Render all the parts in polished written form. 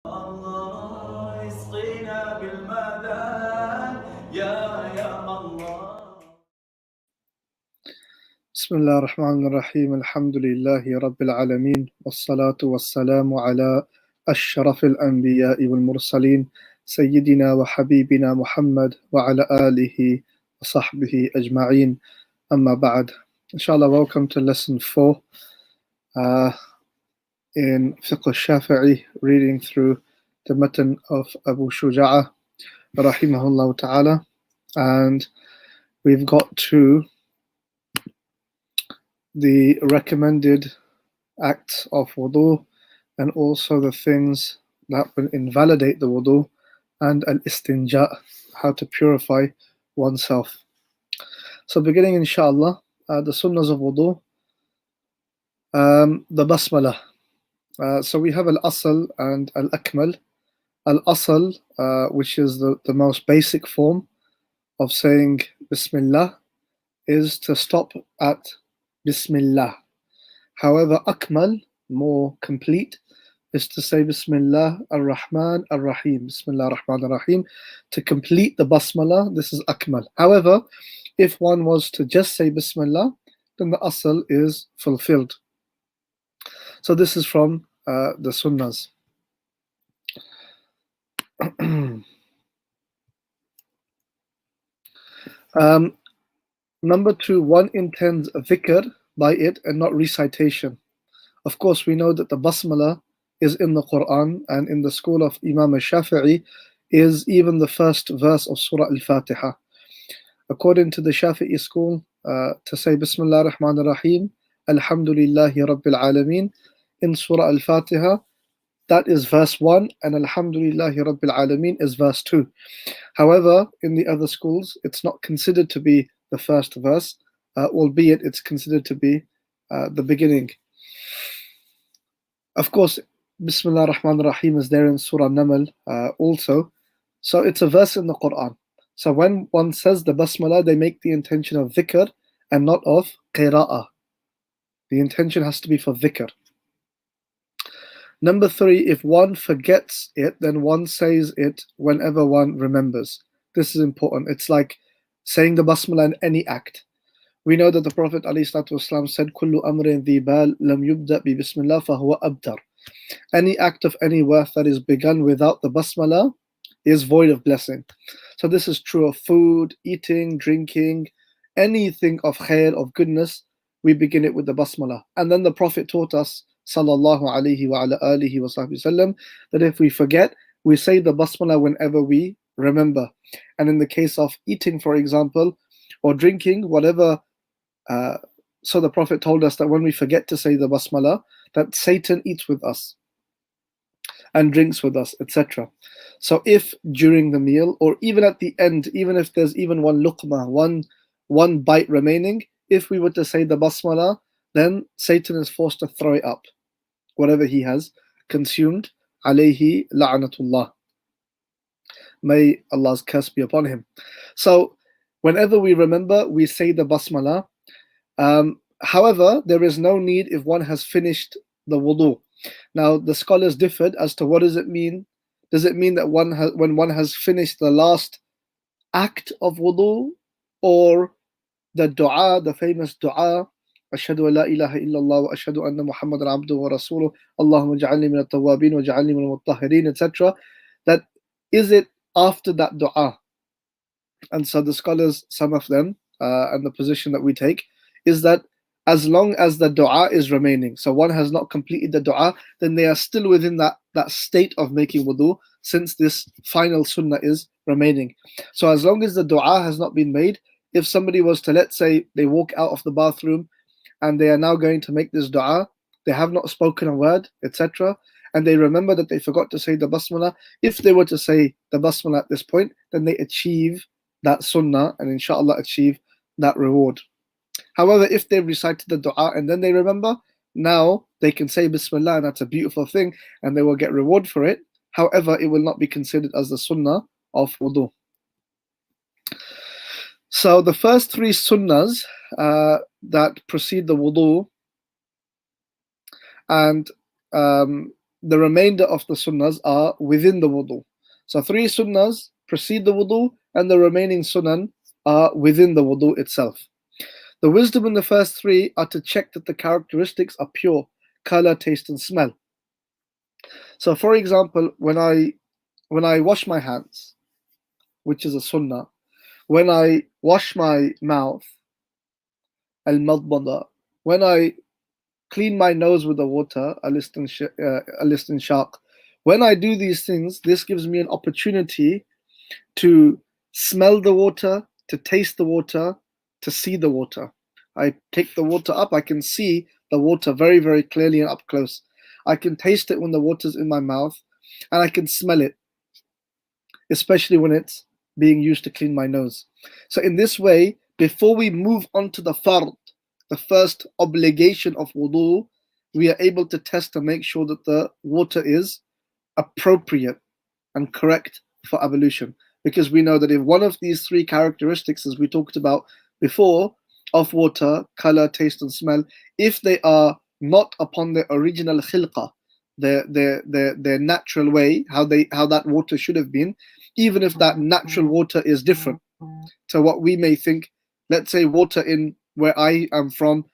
الله اسقينا بالمدان يا الله. بسم الله الرحمن الرحيم. الحمد لله رب العالمين والصلاة والسلام على أشرف الأنبياء والمرسلين سيدنا وحبيبنا محمد وعلى آله وصحبه أجمعين. أما بعد. Inshallah, welcome to lesson 4 in Fiqh al-Shafi'i, reading through the Matn of Abu Shuja rahimahullah ta'ala, and we've got to the recommended acts of wudu and also the things that will invalidate the wudu, and al-Istinjā, how to purify oneself. So beginning inshallah, the Sunnahs of Wudhū, the Basmalah. So we have al-Asl and al-Akmal. Al-Asl, which is the most basic form of saying Bismillah, is to stop at Bismillah. However, Akmal, more complete, is to say Bismillah ar-Rahman ar-Rahim. Bismillah ar-Rahman ar-Rahim. To complete the Basmalah, this is Akmal. However, if one was to just say Bismillah, then the Asl is fulfilled. So this is from the Sunnahs. Number 2, one intends dhikr by it and not recitation. Of course, we know that the Basmalah is in the Quran, and in the school of Imam Shafi'i is even the first verse of Surah al-Fatiha. According to the Shafi'i school, to say Bismillah ar-Rahman ar-Rahim, Alhamdulillahi Rabbil Alameen in Surah al-Fatiha, that is verse 1, and Alhamdulillahi Rabbil Alameen is verse 2. However, in the other schools, it's not considered to be the first verse, albeit it's considered to be the beginning. Of course, Bismillah ar-Rahman ar-Rahim is there in Surah Naml also. So it's a verse in the Quran. So when one says the Basmalah, they make the intention of dhikr and not of qira'ah. The intention has to be for dhikr. Number 3, if one forgets it, then one says it whenever one remembers. This is important. It's like saying the Basmalah in any act. We know that the Prophet ﷺ said, Kullu amrin dhi bal lam yubda bi bismillah fahuwa abtar. Any act of any worth that is begun without the Basmalah is void of blessing. So this is true of food, eating, drinking, anything of khair, of goodness, we begin it with the Basmalah. And then the Prophet taught us, sallallahu alayhi wa ala alihi wa sahbihi sallam, that if we forget, we say the Basmalah whenever we remember. And in the case of eating, for example, or drinking, whatever, so the Prophet told us that when we forget to say the Basmalah, that Satan eats with us and drinks with us, etc. So if during the meal, or even at the end, even if there's even one luqma, one bite remaining, if we were to say the Basmalah, then Satan is forced to throw it up, whatever he has consumed. Alayhi la'natullah. May Allah's curse be upon him. So whenever we remember, we say the Basmalah. However, there is no need if one has finished the wudu. Now, the scholars differed as to what does it mean. Does it mean that when one has finished the last act of wudu, or the dua, the famous dua, Ashhadu an la ilaha illallah wa ashhadu anna Muhammadan abduhu wa rasuluh, Allahumma ja'alni min at-tawwabin wa ja'alni min al-mutahhirin, etc. That is it after that dua. And so the scholars, some of them, and the position that we take, is that as long as the dua is remaining, so one has not completed the dua, then they are still within that state of making wudu, since this final sunnah is remaining. So as long as the dua has not been made, if somebody was to, let's say, they walk out of the bathroom and they are now going to make this dua, they have not spoken a word, etc., and they remember that they forgot to say the Basmalah, if they were to say the Basmalah at this point, then they achieve that sunnah and inshallah achieve that reward. However, if they recited the dua and then they remember, now they can say Bismillah, and that's a beautiful thing, and they will get reward for it. However, it will not be considered as the sunnah of wudu. So the first 3 sunnahs that precede the wudu, and the remainder of the sunnahs are within the wudu. So 3 sunnahs precede the wudu, and the remaining sunan are within the wudu itself. The wisdom in the first 3 are to check that the characteristics are pure: color, taste, and smell. So for example, when I wash my hands, which is a sunnah, when I wash my mouth, al-madmada, when I clean my nose with the water, al-istinshaq, when I do these things, this gives me an opportunity to smell the water, to taste the water, to see the water. I take the water up, I can see the water very, very clearly and up close. I can taste it when the water's in my mouth, and I can smell it, especially when it's being used to clean my nose. So in this way, before we move on to the fard, the first obligation of wudu, we are able to test to make sure that the water is appropriate and correct for ablution. Because we know that if one of these 3 characteristics, as we talked about before, of water, color, taste, and smell, if they are not upon their original khilqah, their natural way, how that water should have been, even if that natural water is different to what we may think. Let's say water in where I am from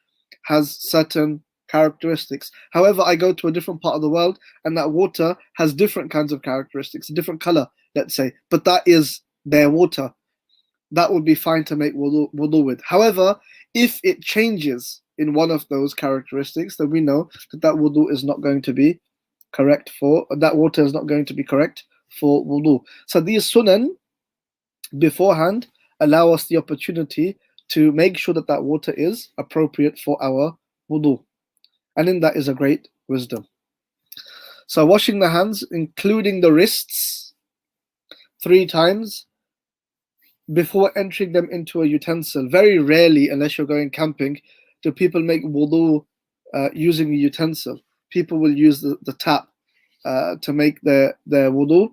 has certain characteristics. However, I go to a different part of the world and that water has different kinds of characteristics, a different color, let's say, but that is their water. That would be fine to make wudu with. However, if it changes in one of those characteristics, then we know that wudu is not going to be correct for, that water is not going to be correct for wudu. So these sunan beforehand allow us the opportunity to make sure that water is appropriate for our wudu. And in that is a great wisdom. So washing the hands, including the wrists, 3 times before entering them into a utensil. Very rarely, unless you're going camping, do people make wudu using a utensil. People will use the tap to make their wudu.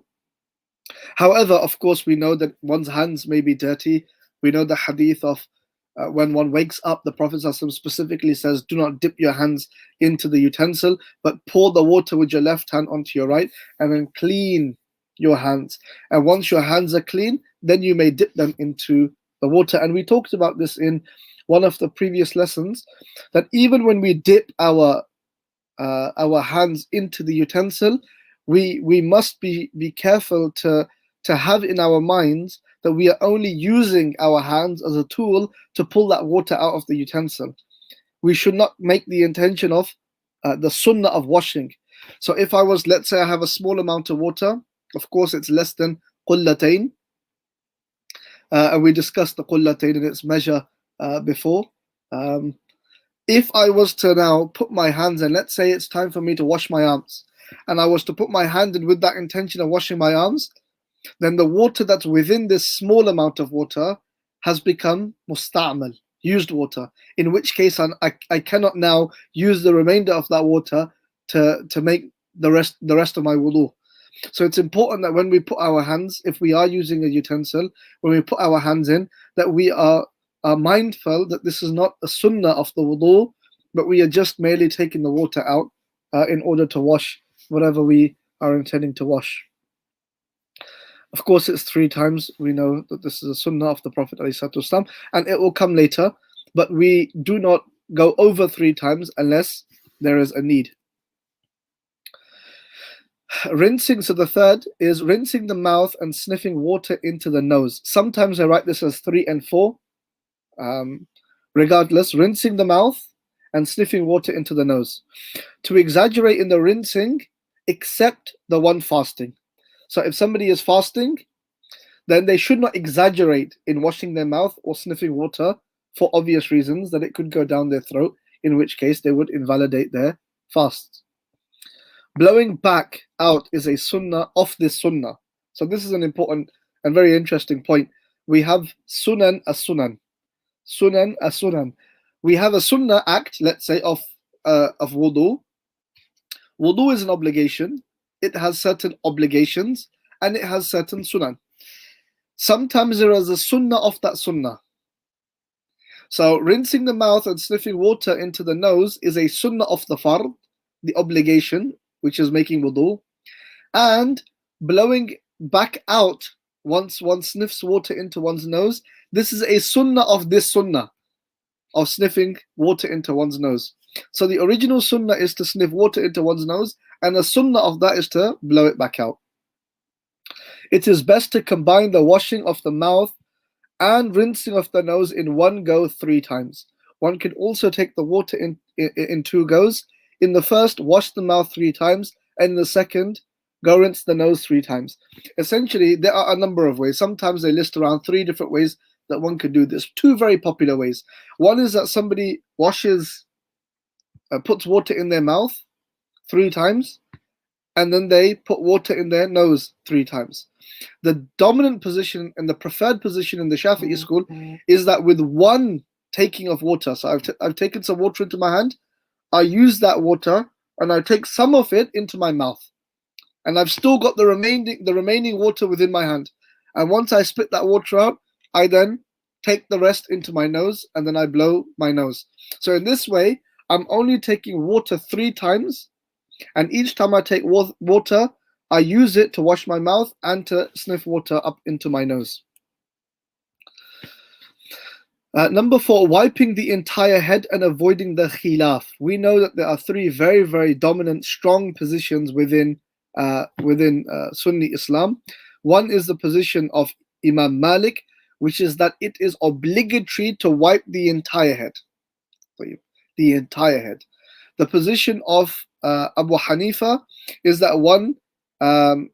However, of course, we know that one's hands may be dirty. We know the hadith of when one wakes up, the Prophet ﷺ specifically says, do not dip your hands into the utensil, but pour the water with your left hand onto your right, and then clean your hands. And once your hands are clean, then you may dip them into the water. And we talked about this in one of the previous lessons, that even when we dip our hands into the utensil, we must be careful to have in our minds that we are only using our hands as a tool to pull that water out of the utensil. We should not make the intention of the sunnah of washing. So if I was, let's say I have a small amount of water, of course it's less than qullatayn, and we discussed the qullatayn and its measure before. If I was to now put my hands in, let's say it's time for me to wash my arms, and I was to put my hand in with that intention of washing my arms, then the water that's within this small amount of water has become musta'mal, used water, in which case I cannot now use the remainder of that water to make the rest of my wudu. So it's important that when we put our hands, if we are using a utensil, when we put our hands in, that we are mindful that this is not a sunnah of the wudu, but we are just merely taking the water out in order to wash whatever we are intending to wash. Of course, it's 3 times. We know that this is a sunnah of the Prophet ﷺ, and it will come later, but we do not go over 3 times unless there is a need. Rinsing, so the third is rinsing the mouth and sniffing water into the nose. Sometimes I write this as 3 and 4. Regardless, rinsing the mouth and sniffing water into the nose. To exaggerate in the rinsing, except the one fasting. So if somebody is fasting, then they should not exaggerate in washing their mouth or sniffing water for obvious reasons, that it could go down their throat, in which case they would invalidate their fast. Blowing back out is a sunnah of this sunnah. So this is an important and very interesting point. We have sunan as-sunan. Sunan as-sunan. We have a sunnah act, let's say, of wudu. Wudu is an obligation. It has certain obligations and it has certain sunan. Sometimes there is a sunnah of that sunnah. So rinsing the mouth and sniffing water into the nose is a sunnah of the fard, the obligation which is making wudu, and blowing back out once one sniffs water into one's nose. This is a sunnah of this sunnah of sniffing water into one's nose. So the original sunnah is to sniff water into one's nose, and the sunnah of that is to blow it back out. It is best to combine the washing of the mouth and rinsing of the nose in one go 3 times. One can also take the water in 2 goes. In the first, wash the mouth 3 times, and in the second, go rinse the nose 3 times. Essentially, there are a number of ways. Sometimes they list around 3 different ways that one could do this. 2 very popular ways. One is that somebody puts water in their mouth 3 times, and then they put water in their nose 3 times. The dominant position and the preferred position in the Shafi'i school is that with one taking of water, so I've taken some water into my hand, I use that water and I take some of it into my mouth, and I've still got the remaining water within my hand. And once I spit that water out, I then take the rest into my nose, and then I blow my nose. So in this way, I'm only taking water 3 times, and each time I take water, I use it to wash my mouth and to sniff water up into my nose. Number 4, wiping the entire head and avoiding the khilaf. We know that there are 3 very, very dominant, strong positions within Sunni Islam. One is the position of Imam Malik, which is that it is obligatory to wipe the entire head. The entire head. The position of Abu Hanifa is that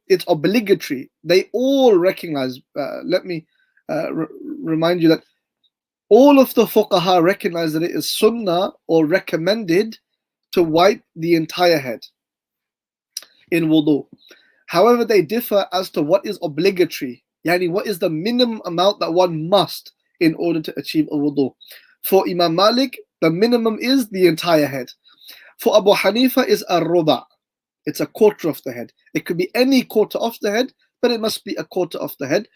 it's obligatory. They all recognize, let me remind you that all of the fuqaha recognize that it is sunnah or recommended to wipe the entire head in wudu. However, they differ as to what is obligatory, yani what is the minimum amount that one must in order to achieve a wudu. For Imam Malik, the minimum is the entire head. For Abu Hanifa is a ruba'. It's a quarter of the head. It could be any quarter of the head, but it must be a quarter of the head.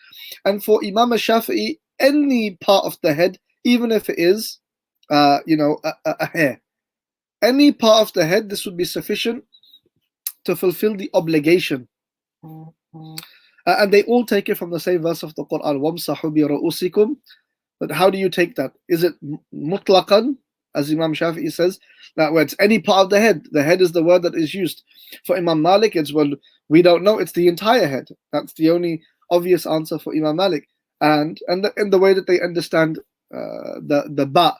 And for Imam Shafi'i, any part of the head, even if it is, a hair. Any part of the head, this would be sufficient to fulfill the obligation. And they all take it from the same verse of the Quran, وَامْسَحُوا بِرُؤُوسِكُمْ. But how do you take that? Is it mutlaqan, as Imam Shafi'i says, that where it's any part of the head? The head is the word that is used. For Imam Malik, it's, well, we don't know, it's the entire head. That's the only obvious answer for Imam Malik. And the way that they understand the ba'.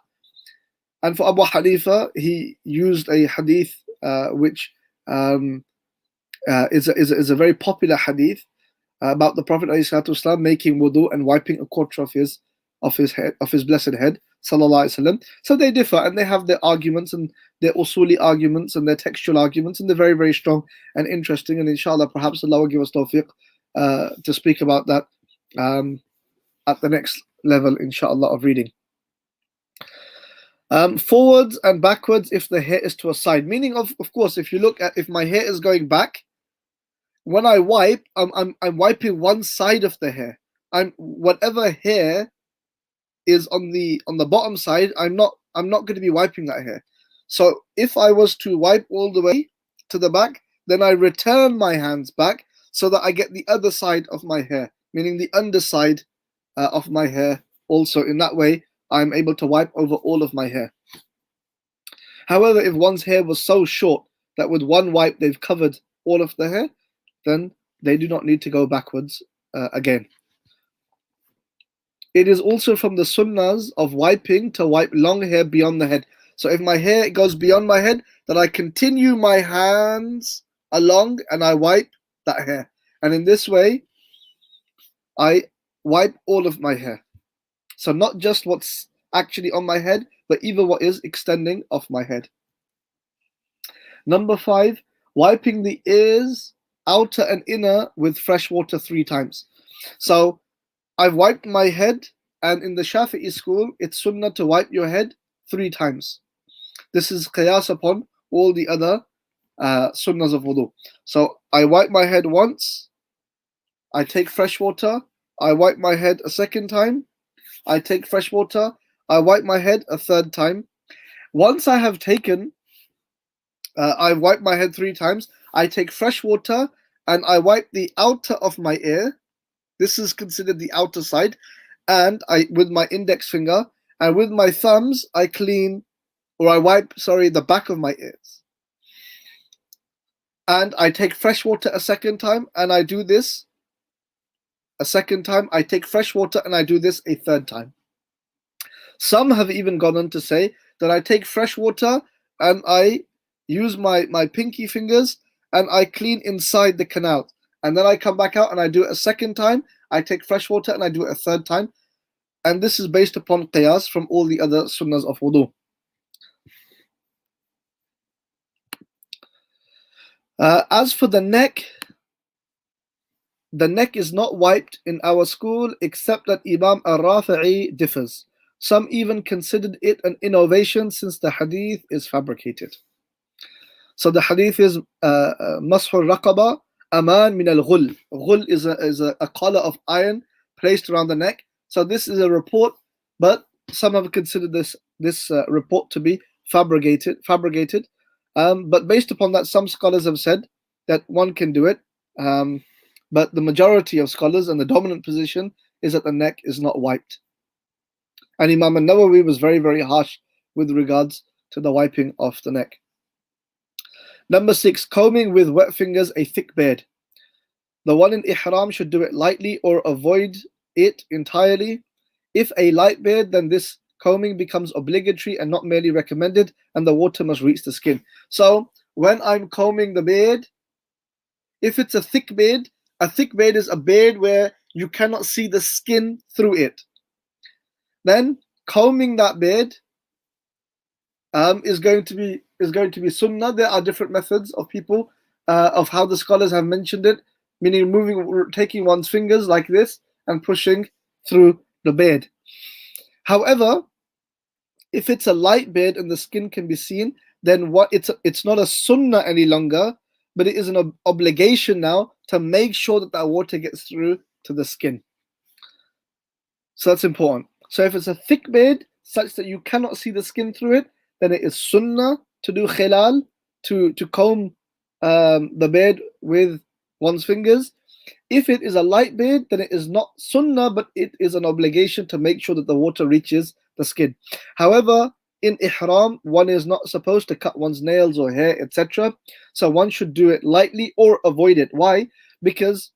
And for Abu Hanifa, he used a hadith which is a very popular hadith about the Prophet ﷺ making wudu and wiping a quarter of his blessed head, sallallahu alaihi wasallam. So they differ, and they have their arguments and their usuli arguments and their textual arguments, and they're very, very strong and interesting. And inshallah, perhaps Allah will give us tawfiq to speak about that at the next level, inshallah, of reading. Forwards and backwards if the hair is to a side. Meaning, of course, if you look at, if my hair is going back, when I wipe, I'm wiping one side of the hair. Whatever hair is on the bottom side, I'm not going to be wiping that hair. So if I was to wipe all the way to the back, then I return my hands back so that I get the other side of my hair, meaning the underside of my hair also. In that way, I'm able to wipe over all of my hair. However, if one's hair was so short that with one wipe they've covered all of the hair, then they do not need to go backwards again. It is also from the sunnahs of wiping to wipe long hair beyond the head. So if my hair goes beyond my head, then I continue my hands along and I wipe that hair. And in this way, I wipe all of my hair. So not just what's actually on my head, but even what is extending off my head. Number 5, wiping the ears, outer and inner, with fresh water 3 times. So I've wiped my head, and in the Shafi'i school, it's sunnah to wipe your head 3 times. This is qiyas upon all the other sunnahs of wudhu. So I wipe my head once, I take fresh water, I wipe my head a second time, I take fresh water, I wipe my head a third time. Once I have taken, I've wiped my head 3 times, I take fresh water and I wipe the outer of my ear. This is considered the outer side. And I, with my index finger, and with my thumbs, I clean, or I wipe, sorry, the back of my ears. And I take fresh water a second time, and I do this a second time. I take fresh water and I do this a third time. Some have even gone on to say that I take fresh water and I use my pinky fingers and I clean inside the canal. And then I come back out and I do it a second time. I take fresh water and I do it a third time. And this is based upon qiyas from all the other sunnahs of wudu. As for the neck is not wiped in our school, except that Imam al-Rafi'i differs. Some even considered it an innovation since the hadith is fabricated. So the hadith is Mashul Raqaba Aman min al-Ghul. Ghul is a collar of iron placed around the neck. So this is a report, but some have considered this report to be fabricated. But based upon that, some scholars have said that one can do it. But the majority of scholars and the dominant position is that the neck is not wiped. And Imam An-Nawawi was very, very harsh with regards to the wiping of the neck. Number 6, combing with wet fingers a thick beard. The one in ihram should do it lightly or avoid it entirely. If a light beard, then this combing becomes obligatory and not merely recommended, and the water must reach the skin. So when I'm combing the beard, if it's a thick beard is a beard where you cannot see the skin through it. Then combing that beard is going to be sunnah. There are different methods of people of how the scholars have mentioned it, meaning taking one's fingers like this and pushing through the beard. However, if it's a light beard and the skin can be seen, then it's not a sunnah any longer, but it is an obligation now to make sure that that water gets through to the skin. So that's important. So if it's a thick beard such that you cannot see the skin through it, then it is sunnah to do khilal, to comb the beard with one's fingers. If it is a light beard, then it is not sunnah, but it is an obligation to make sure that the water reaches the skin. However, in ihram, one is not supposed to cut one's nails or hair, etc. So one should do it lightly or avoid it. Why? Because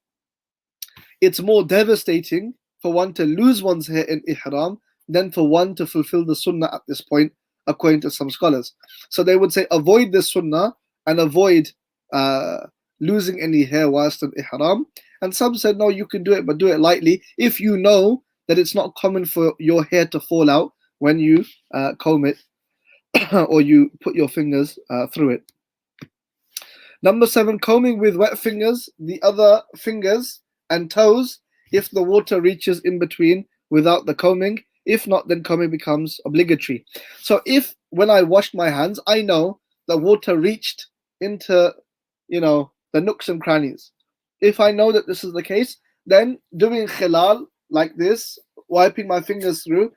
it's more devastating for one to lose one's hair in ihram than for one to fulfill the sunnah at this point, according to some scholars. So they would say avoid the sunnah and avoid losing any hair whilst in ihram. And some said no, you can do it, but do it lightly if you know that it's not common for your hair to fall out when you comb it or you put your fingers through it. Number 7, combing with wet fingers, the other fingers and toes, if the water reaches in between without the combing. If not, then combing becomes obligatory. So if when I washed my hands, I know the water reached into, the nooks and crannies. If I know that this is the case, then doing khilal like this, wiping my fingers through,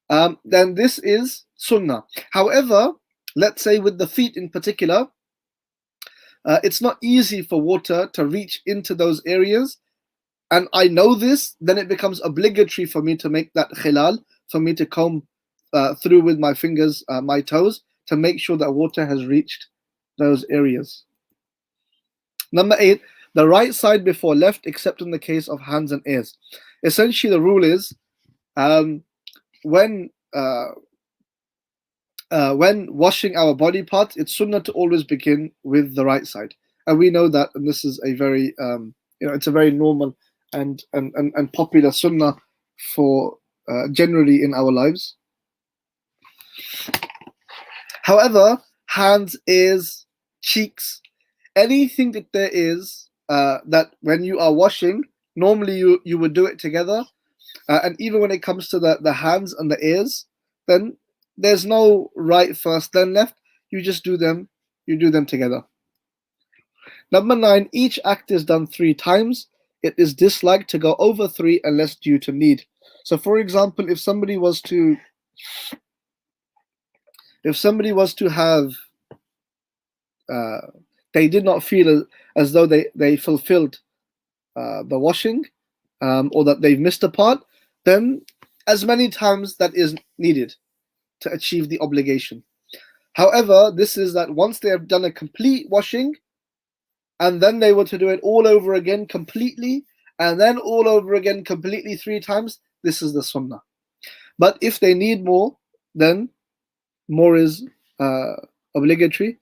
then this is sunnah. However, let's say with the feet in particular, it's not easy for water to reach into those areas, and I know this, then it becomes obligatory for me to make that khilal, for me to comb through with my fingers, my toes, to make sure that water has reached those areas. Number 8, the right side before left, except in the case of hands and ears. Essentially, the rule is when washing our body parts, it's sunnah to always begin with the right side, and we know that, and this is a very it's a very normal and popular sunnah for generally in our lives. However, hands, ears, cheeks, anything that there is that when you are washing, normally you would do it together, and even when it comes to the hands and the ears, then there's no right first then left, you just do them together. Number 9, each act is done 3 times. It is disliked to go over 3 unless due to need. So for example, if somebody was to have they did not feel as though they fulfilled the washing, or that they've missed a part, then as many times that is needed to achieve the obligation. However, this is that once they have done a complete washing, and then they were to do it all over again completely, and then all over again completely 3 times, this is the sunnah. But if they need more, then more is obligatory.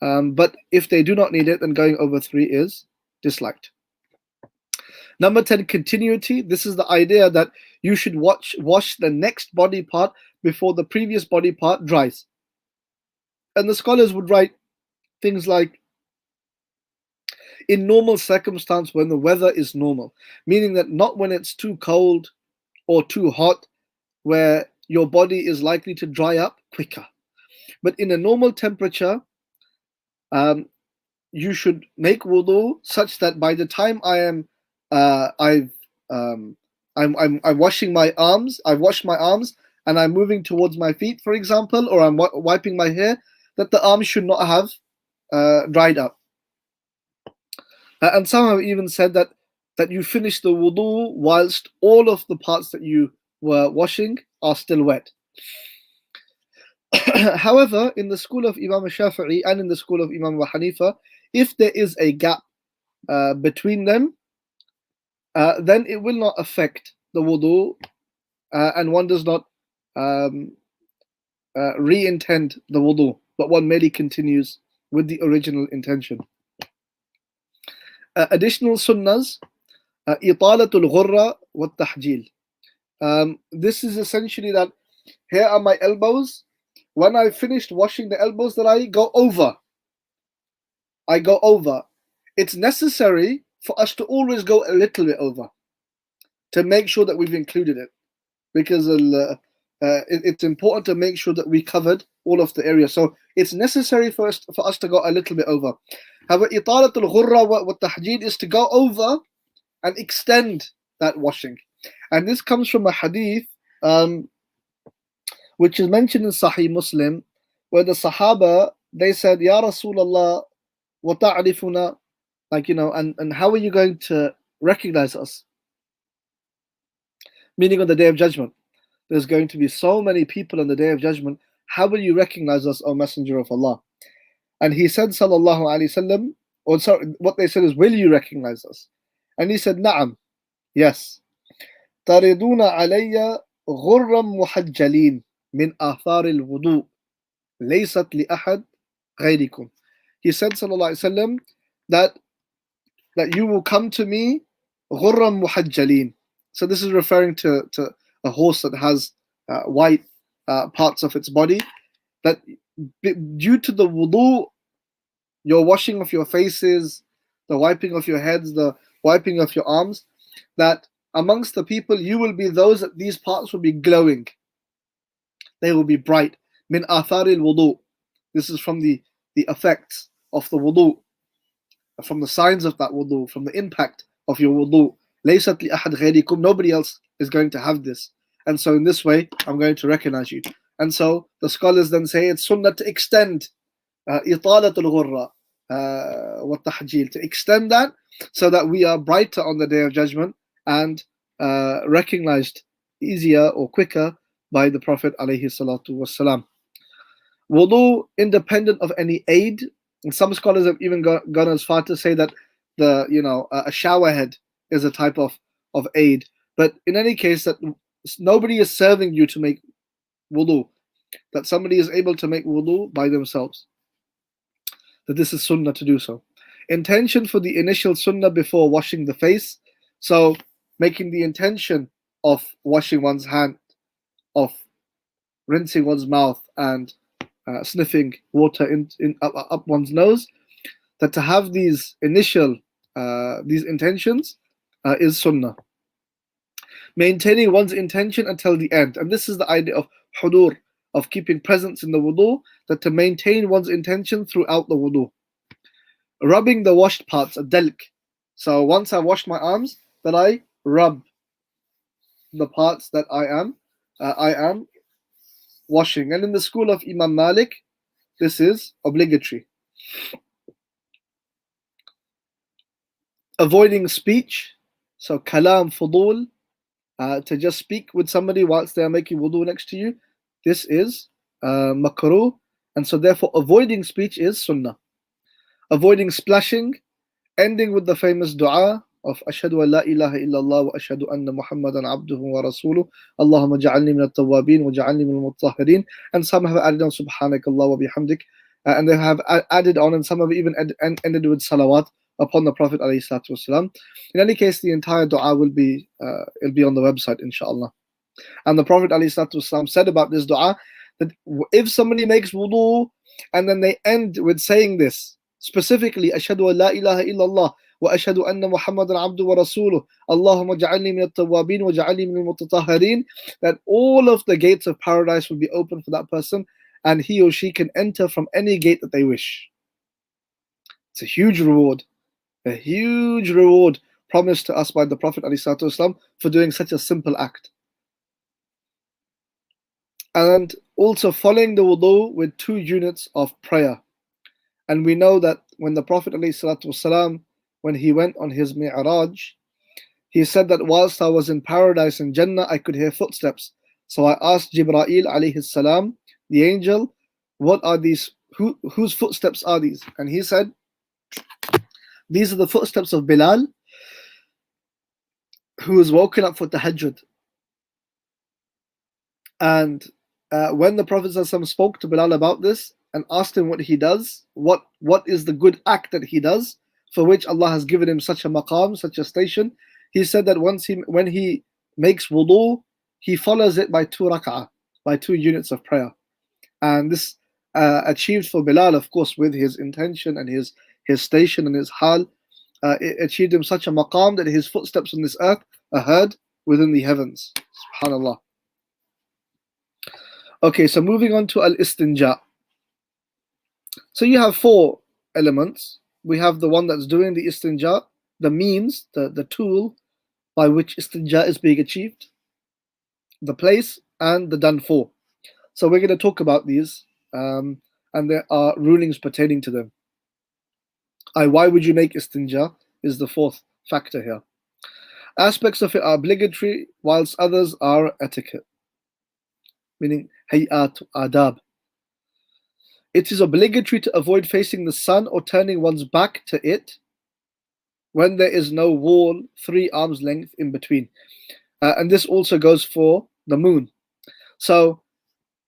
But if they do not need it, then going over 3 is disliked. Number 10, continuity. This is the idea that you should wash the next body part before the previous body part dries. And the scholars would write things like, in normal circumstance, when the weather is normal, meaning that not when it's too cold or too hot, where your body is likely to dry up quicker. But in a normal temperature, you should make wudu such that by the time I'm washing my arms, I've washed my arms and I'm moving towards my feet, for example, or I'm wiping my hair, that the arms should not have dried up. And some have even said that you finish the wudu whilst all of the parts that you were washing are still wet. However, in the school of Imam Shafi'i and in the school of Imam Abu Hanifa, if there is a gap between them, then it will not affect the wudu, and one does not re-intend the wudu, but one merely continues with the original intention. Additional sunnahs, italatul ghurra wal-Tahjeel. This is essentially that here are my elbows. When I finished washing the elbows, that I go over. It's necessary for us to always go a little bit over to make sure that we've included it, because it's important to make sure that we covered all of the area. So it's necessary for us to go a little bit over. However, italatul ghurra wal-Tahjeel is to go over and extend that washing. And this comes from a hadith which is mentioned in Sahih Muslim, where the Sahaba, they said, Ya Rasulullah, wa ta'rifuna, like, and how are you going to recognize us? Meaning on the Day of Judgment. There's going to be so many people on the Day of Judgment. How will you recognize us, O Messenger of Allah? And he said, Sallallahu Alaihi Wasallam, or sorry, what they said is, will you recognize us? And he said, Na'am, yes. Tariduna alayya ghurram muhajjalin min athar al-wudu laysat li ahad ghayrikum. He said, Sallallahu Alaihi Wasallam, that you will come to me ghurram muhajjalin. So this is referring to a horse that has white parts of its body, that due to the wudu, your washing of your faces, the wiping of your heads, the wiping of your arms, that amongst the people you will be those that these parts will be glowing. They will be bright. Min atharil wudu. This is from the effects of the wudu, from the signs of that wudu, from the impact of your wudu. Laysat li ahad ghayrikum. Nobody else is going to have this. And so in this way, I'm going to recognize you. And so the scholars then say it's sunnah to extend italatul ghurra wal-Tahjeel, to extend that so that we are brighter on the Day of Judgment and recognized easier or quicker by the Prophet alayhi salatu wassalam. Wudu independent of any aid, and some scholars have even gone as far to say that a shower head is a type of aid. But in any case, that nobody is serving you to make wudu, that somebody is able to make wudu by themselves, that this is sunnah to do so. Intention for the initial sunnah before washing the face. So making the intention of washing one's hand, of rinsing one's mouth, and sniffing water up one's nose, that to have these initial these intentions is sunnah. Maintaining one's intention until the end, and this is the idea of hudur, of keeping presence in the wudu, that to maintain one's intention throughout the wudu. Rubbing the washed parts, a dalk. So once I washed my arms, then I rub the parts that I am washing. And in the school of Imam Malik, this is obligatory. avoiding speech, so kalam fudul, to just speak with somebody whilst they are making wudu next to you, this is makruh, and so therefore avoiding speech is sunnah. Avoiding splashing, ending with the famous dua of ashhadu an la ilaha illallah wa ashhadu anna muhammadan abduhu wa rasuluh, Allahumma ja'alni min at-tawwabin wa ja'alni min al-mutahhirin, and some have added on subhanakallah wa bihamdik, and they have added on, and some have even ended with salawat upon the Prophet ﷺ. In any case, the entire dua will be it'll be on the website, inshallah. And the Prophet ﷺ said about this dua that if somebody makes wudu and then they end with saying this, specifically, ashhadu an la ilaha illallah wa ashhadu anna muhammadan abdu wa rasuluh, Allahumma ja'alni min at-tawwabin wa ja'alni min al-mutatahhirin, that all of the gates of paradise will be open for that person, and he or she can enter from any gate that they wish. It's a huge reward promised to us by the Prophet ﷺ for doing such a simple act. And also following the wudu with 2 units of prayer. And we know that when the Prophet ﷺ, when he went on his mi'raj, he said that whilst I was in paradise in Jannah, I could hear footsteps. So I asked Jibreel alayhi salam, the angel, what are these, whose footsteps are these? And he said, these are the footsteps of Bilal, who was woken up for tahajjud. And when the Prophet ﷺ spoke to Bilal about this and asked him what he does, what is the good act that he does, for which Allah has given him such a maqam, such a station, he said that when he makes wudu, he follows it by 2 rak'ah, by 2 units of prayer. And this achieved for Bilal, of course, with his intention and his station and his hal, it achieved him such a maqam that his footsteps on this earth are heard within the heavens. Subhanallah. Okay, so moving on to al-Istinjā. So you have 4 elements. We have the one that's doing the Istinjā, the means, the tool by which Istinjā is being achieved, the place, and the done for. So we're going to talk about these, and there are rulings pertaining to them. Why would you make Istinjā is the 4th factor here. Aspects of it are obligatory, whilst others are etiquette, meaning hay'at, adab. It is obligatory to avoid facing the sun or turning one's back to it when there is no wall 3 arms length in between. And this also goes for the moon. So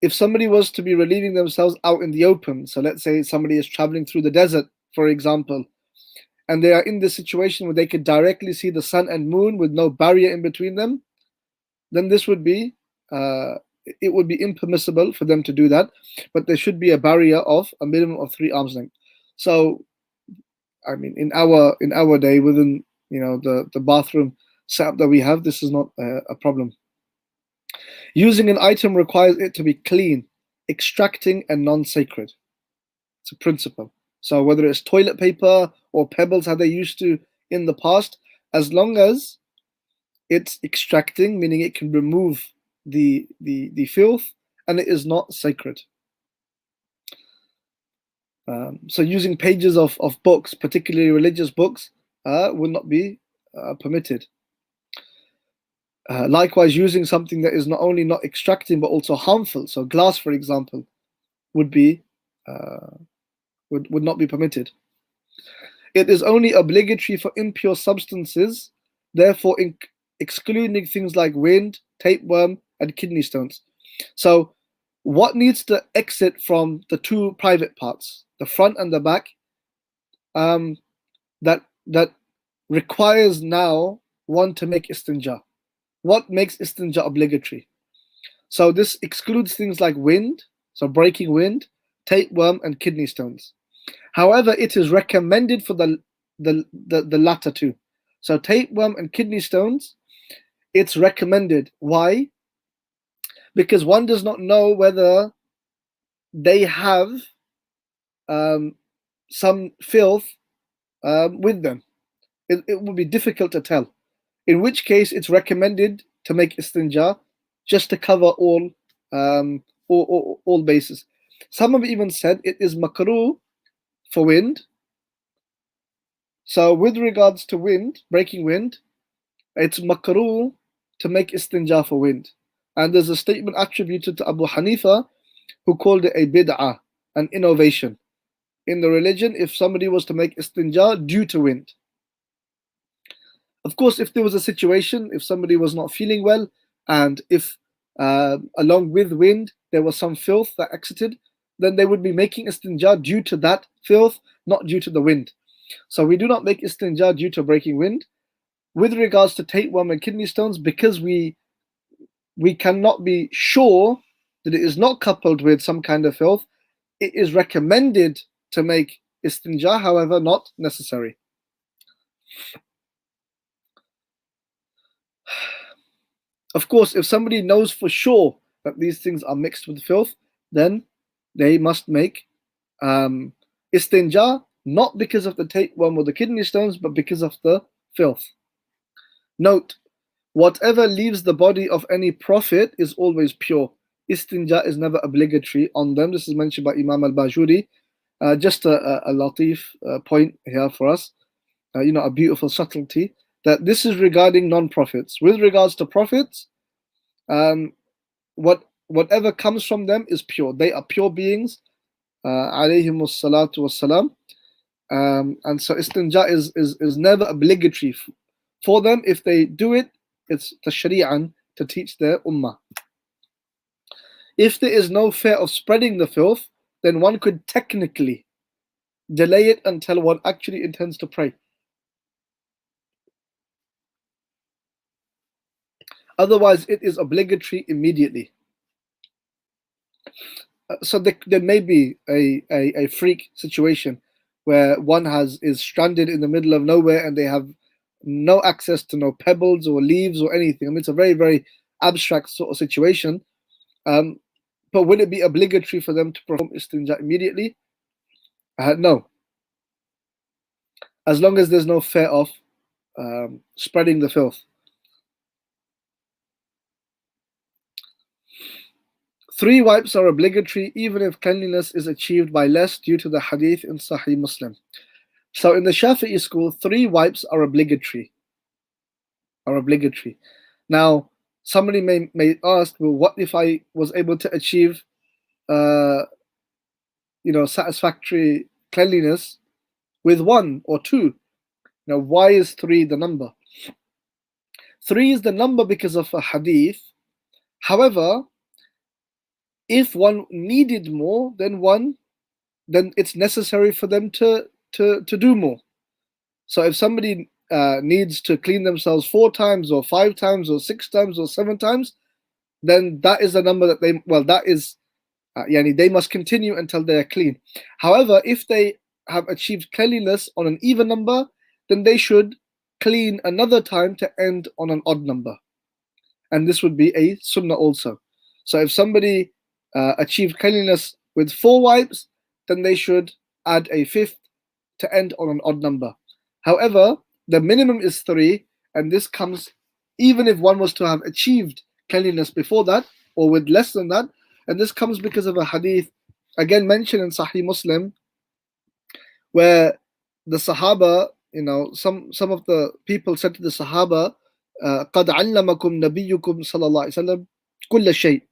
if somebody was to be relieving themselves out in the open, so let's say somebody is traveling through the desert, for example, and they are in this situation where they could directly see the sun and moon with no barrier in between them, then this would be it would be impermissible for them to do that, but there should be a barrier of a minimum of 3 arms length. So I mean, in our day, within the bathroom setup that we have, this is not a problem. Using an item requires it to be clean, extracting, and non-sacred. It's a principle. So whether it's toilet paper or pebbles, how they used to in the past, as long as it's extracting, meaning it can remove the filth, and it is not sacred. So using pages of books, particularly religious books, will not be permitted. Likewise, using something that is not only not extracting but also harmful, so glass, for example, would not be permitted. It is only obligatory for impure substances, therefore excluding things like wind, tapeworm, and kidney stones. So what needs to exit from the 2 private parts, the front and the back, that requires now one to make istinja? What makes istinja obligatory? So this excludes things like wind, so breaking wind, tapeworm, and kidney stones. However, it is recommended for the latter 2. So tapeworm and kidney stones, it's recommended. Why? Because one does not know whether they have some filth with them. It would be difficult to tell. In which case, it's recommended to make istinja just to cover all bases. Some have even said it is makruh for wind, So with regards to wind, breaking wind, it's makruh to make istinja for wind. And there's a statement attributed to Abu Hanifa who called it a bid'ah, an innovation in the religion, if somebody was to make istinja due to wind. Of course, if there was a situation, if somebody was not feeling well, and if along with wind there was some filth that exited, then they would be making istinja due to that filth, not due to the wind. So we do not make istinja due to breaking wind. With regards to tapeworm and kidney stones, because we cannot be sure that it is not coupled with some kind of filth, it is recommended to make istinja, however, not necessary. Of course, if somebody knows for sure that these things are mixed with filth, then they must make istinja, not because of the tapeworm or the kidney stones, but because of the filth. Note, whatever leaves the body of any prophet is always pure. Istinja is never obligatory on them. This is mentioned by Imam al-Bajuri. Just a latif point here for us, a beautiful subtlety, that this is regarding non-prophets. With regards to prophets, whatever comes from them is pure. They are pure beings, alayhimus salatu wassalam. And so istinja is never obligatory for them. If they do it, it's tashri'an, to teach their ummah. If there is no fear of spreading the filth, then one could technically delay it until one actually intends to pray. Otherwise, it is obligatory immediately. So there may be a freak situation where one is stranded in the middle of nowhere and they have no access to no pebbles or leaves or anything. I mean, it's a very, very abstract sort of situation. But would it be obligatory for them to perform istinja immediately? No. As long as there's no fear of spreading the filth. 3 wipes are obligatory even if cleanliness is achieved by less due to the hadith in Sahih Muslim. So in the Shafi'i school, 3 wipes are obligatory. Now, somebody may ask, well, what if I was able to achieve satisfactory cleanliness with 1 or 2? Now, why is 3 the number? 3 is the number because of a hadith. However, if one needed more than 1, then it's necessary for them to do more. So if somebody needs to clean themselves 4 times or 5 times or 6 times or 7 times, then that is the number that they must continue until they are clean. However, if they have achieved cleanliness on an even number, then they should clean another time to end on an odd number. And this would be a sunnah also. So if somebody achieved cleanliness with 4 wipes, then they should add a 5th to end on an odd number. However, the minimum is 3, and this comes even if one was to have achieved cleanliness before that or with less than that. And this comes because of a hadith again mentioned in Sahih Muslim, where the Sahaba, some of the people said to the Sahaba, قَدْ عَلَّمَكُمْ نَبِيُّكُمْ صَلَى اللَّهُ عَلَيْهِ وسلم كُلَّ شَيْءٍ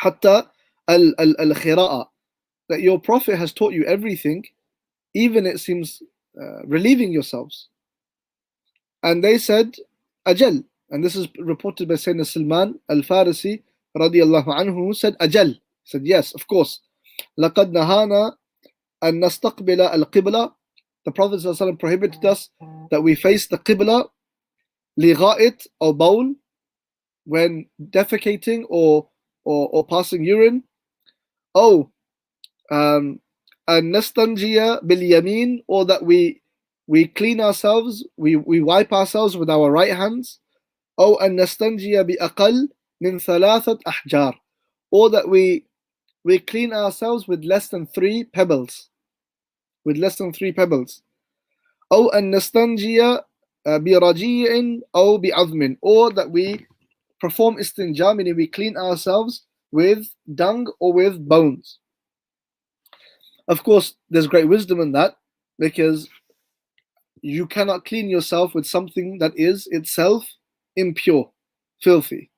حَتَّى الْخِرَاءَ, that your Prophet has taught you everything, even it seems relieving yourselves. And they said, Ajal. And this is reported by Sayyidina Salman al-Farisi radiyallahu anhu, who said, Ajal. He said, yes, of course. لَقَدْ نَهَانَا أَن نَسْتَقْبِلَ الْقِبْلَةِ. The Prophet ﷺ prohibited us that we face the Qibla لِغَائِط or bowl when defecating or passing urine. أن نستنجي باليمين, or that we clean ourselves, we wipe ourselves with our right hands. أن نستنجي بأقل من 3 أحجار, or that we clean ourselves with less than 3 pebbles. أن نستنجي برجيع أو بعظم, or that we perform istinja, meaning we clean ourselves with dung or with bones. Of course, there's great wisdom in that, because you cannot clean yourself with something that is itself impure, filthy.